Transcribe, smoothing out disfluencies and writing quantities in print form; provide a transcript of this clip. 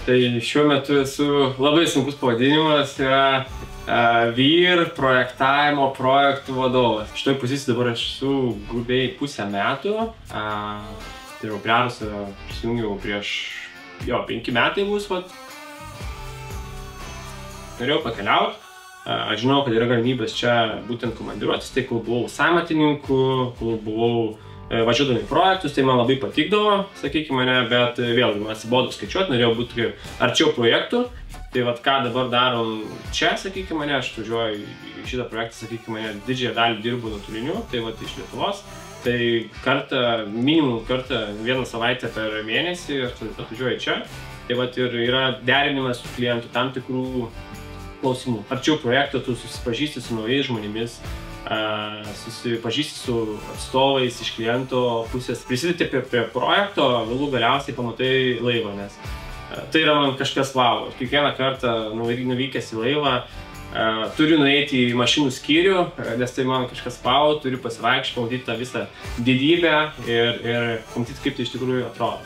Tai šiuo metu esu labai sunkus pavadinimas, yra VIR projektavimo projektų vadovas. Šitoj pozicijai dabar aš esu grubiai pusę metų. Tai jau prie Arso prisijungiau prieš 5 metai bus. Norėjau pakeliauti. Aš žinau, kad yra galimybės čia būtent komandiruotis, tai kol buvau sąmatininku, kol buvau važiuodami projektus, tai man labai patikdavo, sakykime, bet vėlgi man atsibodo skaičiuoti, norėjau būti arčiau projektų. Tai ką dabar darom čia, sakykime, aš važiuoju į šitą projektą, sakykime, didžiąją dalį dirbu nuotoliniu, tai iš Lietuvos. Tai minimum kartą vieną savaitę per mėnesį atvažiuoju čia. Tai ir yra derinimas su klientu tam tikrų klausimų. Arčiau projekto tu susipažįsti su naujais žmonėmis, susipažįsti su atstovais iš kliento pusės, prisidėti prie projekto, vėlų galiausiai pamatai laivą, nes tai yra man kažkas wow. Kiekvieną kartą nuvykęs į laivą turiu nueiti į mašinų skyrių, nes tai man kažkas wow, turiu pasivaikščioti, pamatyti tą visą didybę ir pamatyti, kaip tai iš tikrųjų atrodo.